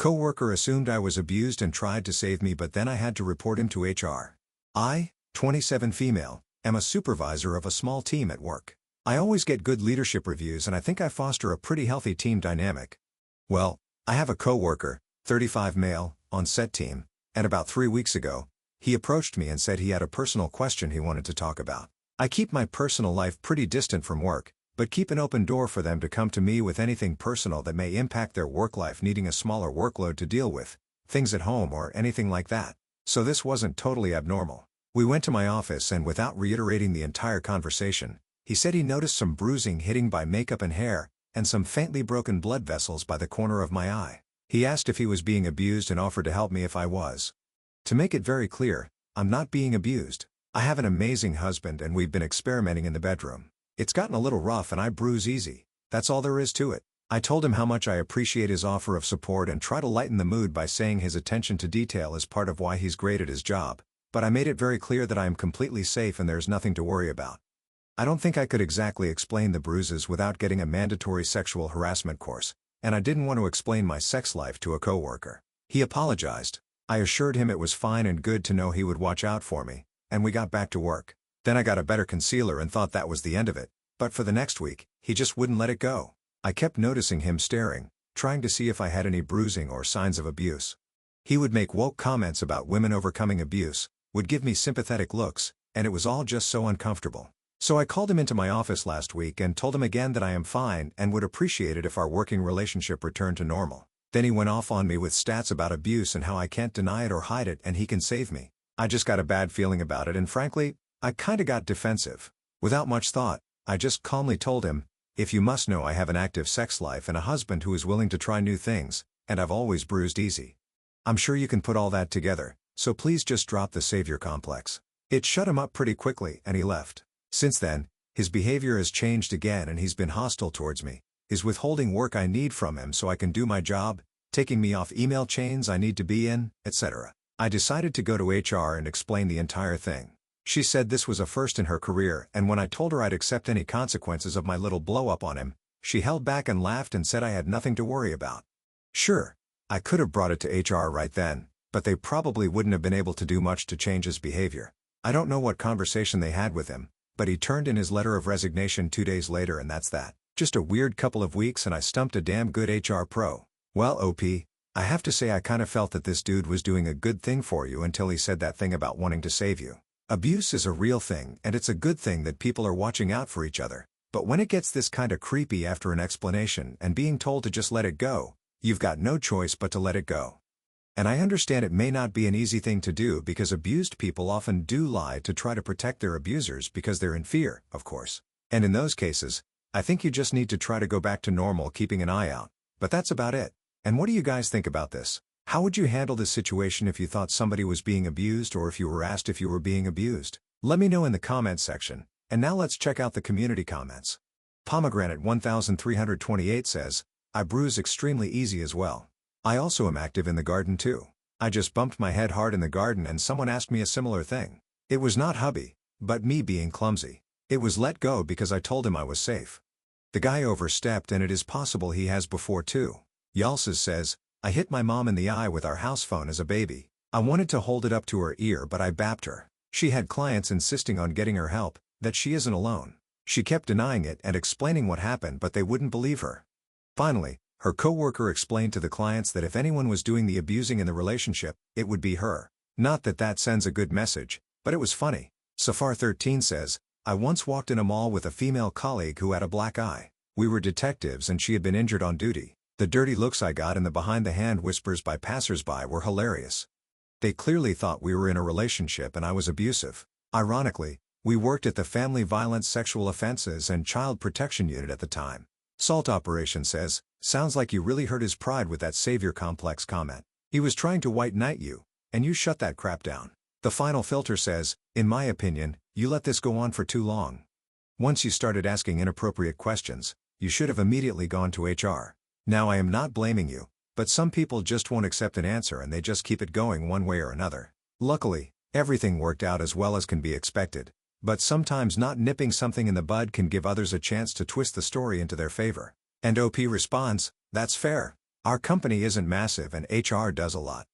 coworker assumed I was abused and tried to save me, but then I had to report him to HR. I, 27 female, am a supervisor of a small team at work. I always get good leadership reviews and I think I foster a pretty healthy team dynamic. Well, I have a coworker, 35 male, on set team, and about 3 weeks ago, he approached me and said he had a personal question he wanted to talk about. I keep my personal life pretty distant from work, but keep an open door for them to come to me with anything personal that may impact their work life, needing a smaller workload to deal with, things at home or anything like that. So this wasn't totally abnormal. We went to my office and without reiterating the entire conversation, he said he noticed some bruising hitting by makeup and hair, and some faintly broken blood vessels by the corner of my eye. He asked if he was being abused and offered to help me if I was. To make it very clear, I'm not being abused. I have an amazing husband and we've been experimenting in the bedroom. It's gotten a little rough and I bruise easy. That's all there is to it. I told him how much I appreciate his offer of support and try to lighten the mood by saying his attention to detail is part of why he's great at his job, but I made it very clear that I am completely safe and there's nothing to worry about. I don't think I could exactly explain the bruises without getting a mandatory sexual harassment course, and I didn't want to explain my sex life to a coworker. He apologized. I assured him it was fine and good to know he would watch out for me, and we got back to work. Then I got a better concealer and thought that was the end of it, but for the next week, he just wouldn't let it go. I kept noticing him staring, trying to see if I had any bruising or signs of abuse. He would make woke comments about women overcoming abuse, would give me sympathetic looks, and it was all just so uncomfortable. So I called him into my office last week and told him again that I am fine and would appreciate it if our working relationship returned to normal. Then he went off on me with stats about abuse and how I can't deny it or hide it and he can save me. I just got a bad feeling about it and frankly, I kinda got defensive. Without much thought, I just calmly told him, if you must know I have an active sex life and a husband who is willing to try new things, and I've always bruised easy. I'm sure you can put all that together, so please just drop the savior complex. It shut him up pretty quickly and he left. Since then, his behavior has changed again and he's been hostile towards me, is withholding work I need from him so I can do my job, taking me off email chains I need to be in, etc. I decided to go to HR and explain the entire thing. She said this was a first in her career and when I told her I'd accept any consequences of my little blow-up on him, she held back and laughed and said I had nothing to worry about. Sure, I could have brought it to HR right then, but they probably wouldn't have been able to do much to change his behavior. I don't know what conversation they had with him, but he turned in his letter of resignation 2 days later and that's that. Just a weird couple of weeks and I stumped a damn good HR pro. Well, OP, I have to say I kinda felt that this dude was doing a good thing for you until he said that thing about wanting to save you. Abuse is a real thing and it's a good thing that people are watching out for each other, but when it gets this kinda creepy after an explanation and being told to just let it go, you've got no choice but to let it go. And I understand it may not be an easy thing to do because abused people often do lie to try to protect their abusers because they're in fear, of course. And in those cases, I think you just need to try to go back to normal, keeping an eye out. But that's about it. And what do you guys think about this? How would you handle this situation if you thought somebody was being abused or if you were asked if you were being abused? Let me know in the comments section. And now let's check out the community comments. Pomegranate 1328 says, I bruise extremely easy as well. I also am active in the garden too. I just bumped my head hard in the garden and someone asked me a similar thing. It was not hubby, but me being clumsy. It was let go because I told him I was safe. The guy overstepped and it is possible he has before too. Yalsas says, I hit my mom in the eye with our house phone as a baby. I wanted to hold it up to her ear but I bapped her. She had clients insisting on getting her help, that she isn't alone. She kept denying it and explaining what happened but they wouldn't believe her. Finally, her coworker explained to the clients that if anyone was doing the abusing in the relationship, it would be her. Not that that sends a good message, but it was funny. Safar13 says, I once walked in a mall with a female colleague who had a black eye. We were detectives and she had been injured on duty. The dirty looks I got and the behind-the-hand whispers by passersby were hilarious. They clearly thought we were in a relationship and I was abusive. Ironically, we worked at the Family Violence Sexual Offenses and Child Protection Unit at the time. Salt Operation says, sounds like you really hurt his pride with that savior complex comment. He was trying to white knight you, and you shut that crap down. The final filter says, in my opinion, you let this go on for too long. Once you started asking inappropriate questions, you should have immediately gone to HR. Now I am not blaming you, but some people just won't accept an answer and they just keep it going one way or another. Luckily, everything worked out as well as can be expected, but sometimes not nipping something in the bud can give others a chance to twist the story into their favor. And OP responds, that's fair. Our company isn't massive and HR does a lot.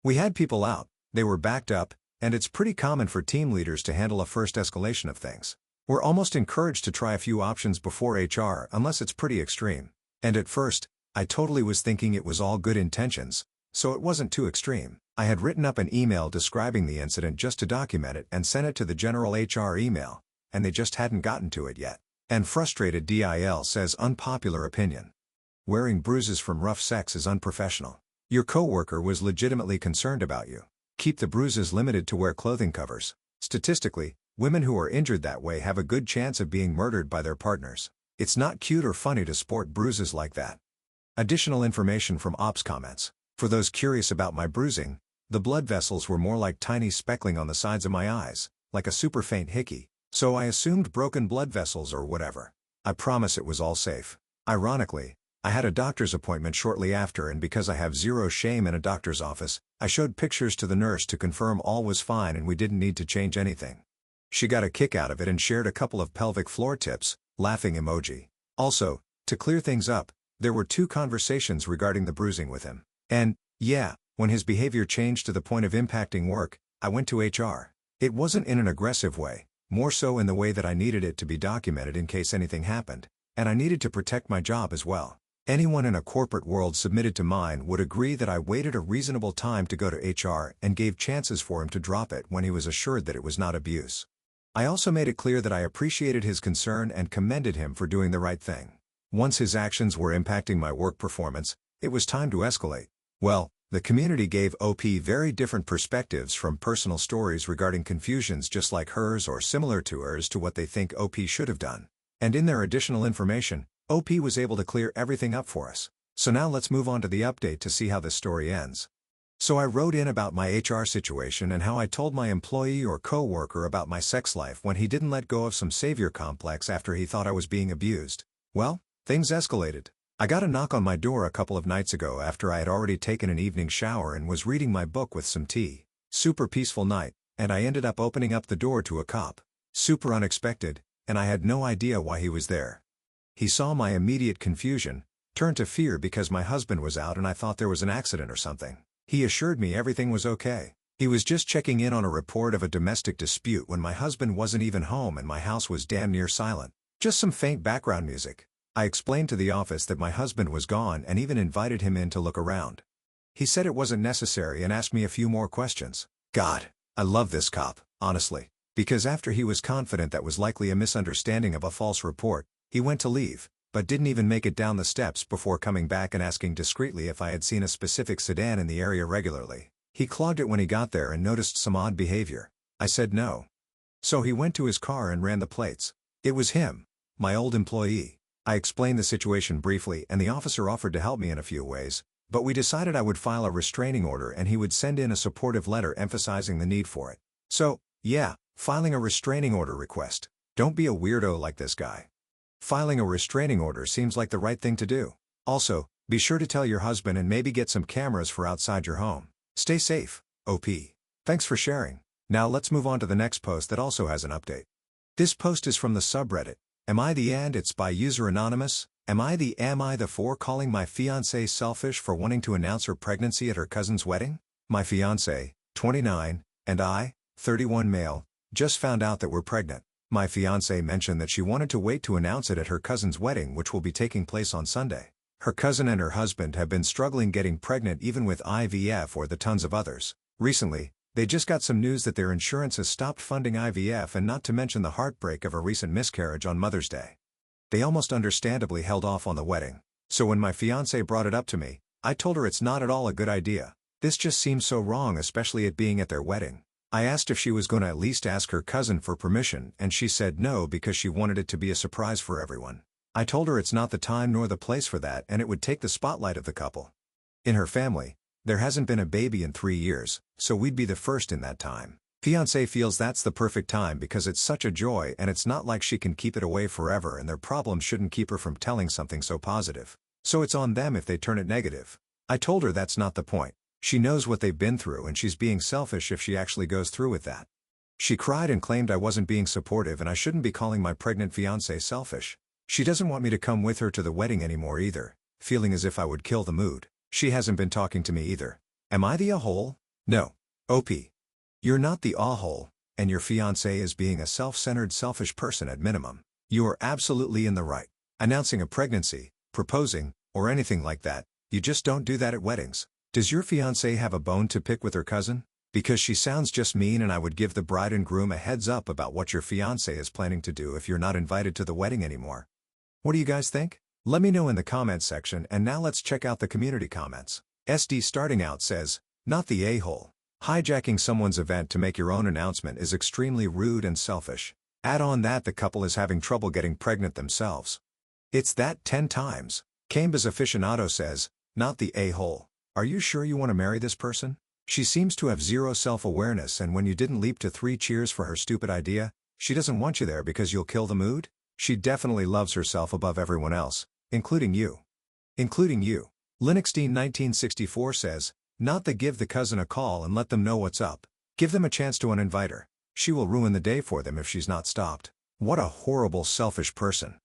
We had people out, they were backed up, and it's pretty common for team leaders to handle a first escalation of things. We're almost encouraged to try a few options before HR unless it's pretty extreme. And at first, I totally was thinking it was all good intentions, so it wasn't too extreme. I had written up an email describing the incident just to document it and sent it to the general HR email, and they just hadn't gotten to it yet. And frustrated DIL says unpopular opinion. Wearing bruises from rough sex is unprofessional. Your coworker was legitimately concerned about you. Keep the bruises limited to wear clothing covers. Statistically, women who are injured that way have a good chance of being murdered by their partners. It's not cute or funny to sport bruises like that. Additional information from Ops comments. For those curious about my bruising, the blood vessels were more like tiny speckling on the sides of my eyes, like a super faint hickey, so I assumed broken blood vessels or whatever. I promise it was all safe. Ironically, I had a doctor's appointment shortly after, and because I have zero shame in a doctor's office, I showed pictures to the nurse to confirm all was fine and we didn't need to change anything. She got a kick out of it and shared a couple of pelvic floor tips, laughing emoji. Also, to clear things up, there were 2 conversations regarding the bruising with him. And, yeah, when his behavior changed to the point of impacting work, I went to HR. It wasn't in an aggressive way, more so in the way that I needed it to be documented in case anything happened, and I needed to protect my job as well. Anyone in a corporate world submitted to mine would agree that I waited a reasonable time to go to HR and gave chances for him to drop it when he was assured that it was not abuse. I also made it clear that I appreciated his concern and commended him for doing the right thing. Once his actions were impacting my work performance, it was time to escalate. Well, the community gave OP very different perspectives, from personal stories regarding confusions just like hers or similar to hers to what they think OP should have done. And in their additional information, OP was able to clear everything up for us. So now let's move on to the update to see how this story ends. So I wrote in about my HR situation and how I told my employee or coworker about my sex life when he didn't let go of some savior complex after he thought I was being abused. Well, things escalated. I got a knock on my door a couple of nights ago after I had already taken an evening shower and was reading my book with some tea. Super peaceful night, and I ended up opening up the door to a cop. Super unexpected, and I had no idea why he was there. He saw my immediate confusion, turned to fear because my husband was out and I thought there was an accident or something. He assured me everything was okay. He was just checking in on a report of a domestic dispute when my husband wasn't even home and my house was damn near silent. Just some faint background music. I explained to the office that my husband was gone and even invited him in to look around. He said it wasn't necessary and asked me a few more questions. God, I love this cop, honestly. Because after he was confident that was likely a misunderstanding of a false report, he went to leave, but didn't even make it down the steps before coming back and asking discreetly if I had seen a specific sedan in the area regularly. He clogged it when he got there and noticed some odd behavior. I said no. So he went to his car and ran the plates. It was him, my old employee. I explained the situation briefly and the officer offered to help me in a few ways, but we decided I would file a restraining order and he would send in a supportive letter emphasizing the need for it. So, yeah, filing a restraining order request. Don't be a weirdo like this guy. Filing a restraining order seems like the right thing to do. Also, be sure to tell your husband and maybe get some cameras for outside your home. Stay safe, OP. Thanks for sharing. Now let's move on to the next post that also has an update. This post is from the subreddit. Am I the and it's by user anonymous. Am I the for calling my fiancé selfish for wanting to announce her pregnancy at her cousin's wedding? My fiancé, 29, and I, 31 male, just found out that we're pregnant. My fiancée mentioned that she wanted to wait to announce it at her cousin's wedding, which will be taking place on Sunday. Her cousin and her husband have been struggling getting pregnant even with IVF or the tons of others. Recently, they just got some news that their insurance has stopped funding IVF, and not to mention the heartbreak of a recent miscarriage on Mother's Day. They almost understandably held off on the wedding. So when my fiancée brought it up to me, I told her it's not at all a good idea. This just seems so wrong, especially it being at their wedding. I asked if she was going to at least ask her cousin for permission, and she said no because she wanted it to be a surprise for everyone. I told her it's not the time nor the place for that, and it would take the spotlight of the couple. In her family, there hasn't been a baby in 3 years, so we'd be the first in that time. Fiancé feels that's the perfect time because it's such a joy and it's not like she can keep it away forever, and their problems shouldn't keep her from telling something so positive. So it's on them if they turn it negative. I told her that's not the point. She knows what they've been through and she's being selfish if she actually goes through with that. She cried and claimed I wasn't being supportive and I shouldn't be calling my pregnant fiancé selfish. She doesn't want me to come with her to the wedding anymore either, feeling as if I would kill the mood. She hasn't been talking to me either. Am I the a-hole? No. OP. You're not the a-hole, and your fiancé is being a self-centered selfish person at minimum. You are absolutely in the right. Announcing a pregnancy, proposing, or anything like that, you just don't do that at weddings. Does your fiancé have a bone to pick with her cousin? Because she sounds just mean, and I would give the bride and groom a heads up about what your fiancé is planning to do if you're not invited to the wedding anymore. What do you guys think? Let me know in the comments section, and now let's check out the community comments. SD starting out says, not the a-hole. Hijacking someone's event to make your own announcement is extremely rude and selfish. Add on that the couple is having trouble getting pregnant themselves. It's that 10 times. Cambas aficionado says, not the a-hole. Are you sure you want to marry this person? She seems to have zero self-awareness, and when you didn't leap to 3 cheers for her stupid idea, she doesn't want you there because you'll kill the mood? She definitely loves herself above everyone else, including you. Including you. Linuxdean 1964 says, not the give the cousin a call and let them know what's up. Give them a chance to uninvite her. She will ruin the day for them if she's not stopped. What a horrible selfish person.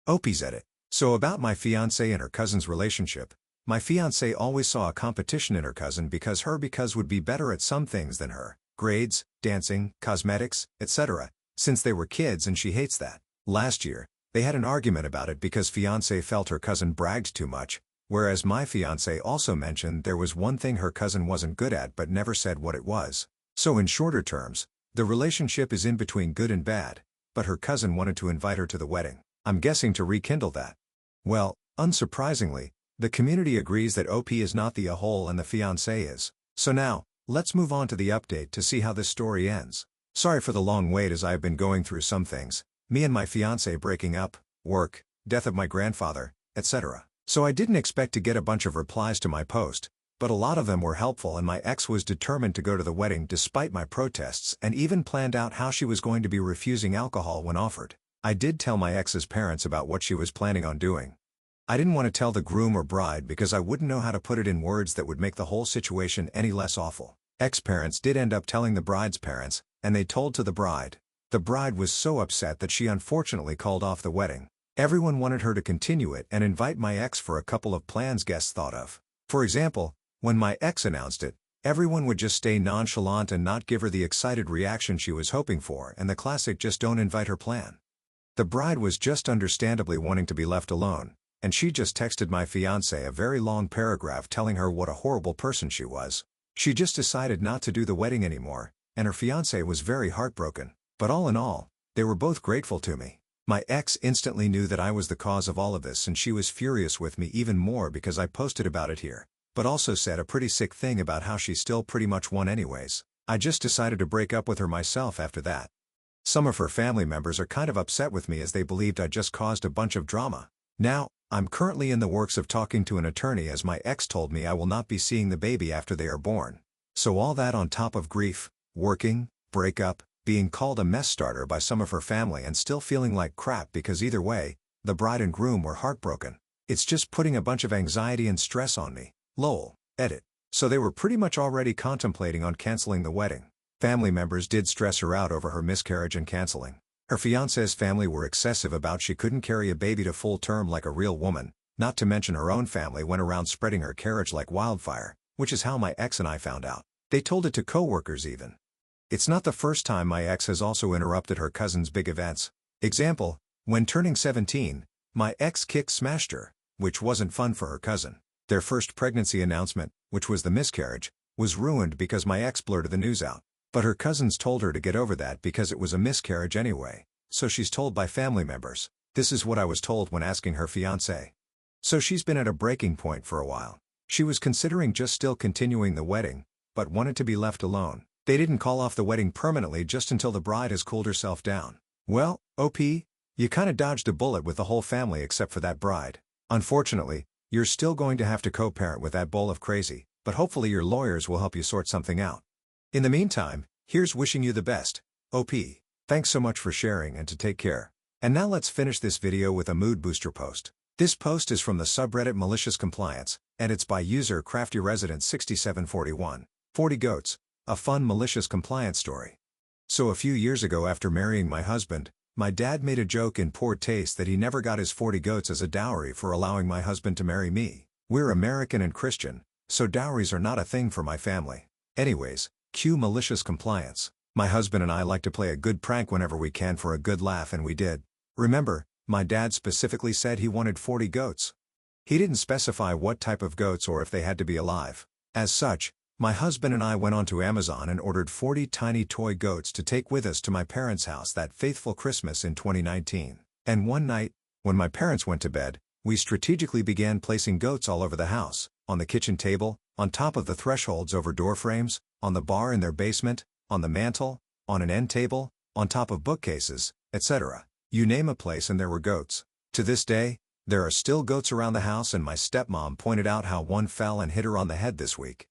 OP's edit. So about my fiancé and her cousin's relationship, my fiancé always saw a competition in her cousin because would be better at some things than her. Grades, dancing, cosmetics, etc. Since they were kids, and she hates that. Last year, they had an argument about it because fiancé felt her cousin bragged too much, whereas my fiancé also mentioned there was one thing her cousin wasn't good at but never said what it was. So in shorter terms, the relationship is in between good and bad, but her cousin wanted to invite her to the wedding. I'm guessing to rekindle that. Well, unsurprisingly, the community agrees that OP is not the a-hole and the fiancé is. So now, let's move on to the update to see how this story ends. Sorry for the long wait, as I have been going through some things. Me and my fiancé breaking up, work, death of my grandfather, etc. So I didn't expect to get a bunch of replies to my post, but a lot of them were helpful, and my ex was determined to go to the wedding despite my protests, and even planned out how she was going to be refusing alcohol when offered. I did tell my ex's parents about what she was planning on doing. I didn't want to tell the groom or bride because I wouldn't know how to put it in words that would make the whole situation any less awful. Ex-parents did end up telling the bride's parents, and they told to the bride. The bride was so upset that she unfortunately called off the wedding. Everyone wanted her to continue it and invite my ex for a couple of plans guests thought of. For example, when my ex announced it, everyone would just stay nonchalant and not give her the excited reaction she was hoping for, and the classic just don't invite her plan. The bride was just understandably wanting to be left alone, and she just texted my fiancé a very long paragraph telling her what a horrible person she was. She just decided not to do the wedding anymore, and her fiancé was very heartbroken. But all in all, they were both grateful to me. My ex instantly knew that I was the cause of all of this, and she was furious with me even more because I posted about it here, but also said a pretty sick thing about how she still pretty much won anyways. I just decided to break up with her myself after that. Some of her family members are kind of upset with me as they believed I just caused a bunch of drama. Now, I'm currently in the works of talking to an attorney, as my ex told me I will not be seeing the baby after they are born. So all that on top of grief, working, breakup, being called a mess starter by some of her family, and still feeling like crap because either way, the bride and groom were heartbroken. It's just putting a bunch of anxiety and stress on me. Lol. Edit. So they were pretty much already contemplating on canceling the wedding. Family members did stress her out over her miscarriage and canceling. Her fiancé's family were excessive about she couldn't carry a baby to full term like a real woman, not to mention her own family went around spreading her carriage like wildfire, which is how my ex and I found out. They told it to coworkers even. It's not the first time my ex has also interrupted her cousin's big events. Example, when turning 17, my ex smashed her, which wasn't fun for her cousin. Their first pregnancy announcement, which was the miscarriage, was ruined because my ex blurted the news out. But her cousins told her to get over that because it was a miscarriage anyway, so she's told by family members. This is what I was told when asking her fiancé. So she's been at a breaking point for a while. She was considering just still continuing the wedding, but wanted to be left alone. They didn't call off the wedding permanently just until the bride has cooled herself down. Well, OP, you kinda dodged a bullet with the whole family except for that bride. Unfortunately, you're still going to have to co-parent with that bowl of crazy, but hopefully your lawyers will help you sort something out. In the meantime, here's wishing you the best, OP. Thanks so much for sharing, and to take care. And now let's finish this video with a mood booster post. This post is from the subreddit Malicious Compliance, and it's by user CraftyResident6741. 40 goats. A fun malicious compliance story. So a few years ago, after marrying my husband, my dad made a joke in poor taste that he never got his 40 goats as a dowry for allowing my husband to marry me. We're American and Christian, so dowries are not a thing for my family. Anyways, cue malicious compliance. My husband and I like to play a good prank whenever we can for a good laugh, and we did. Remember, my dad specifically said he wanted 40 goats. He didn't specify what type of goats or if they had to be alive. As such, my husband and I went onto Amazon and ordered 40 tiny toy goats to take with us to my parents' house that faithful Christmas in 2019. And one night, when my parents went to bed, we strategically began placing goats all over the house, on the kitchen table, on top of the thresholds over door frames, on the bar in their basement, on the mantle, on an end table, on top of bookcases, etc. You name a place and there were goats. To this day, there are still goats around the house, and my stepmom pointed out how one fell and hit her on the head this week.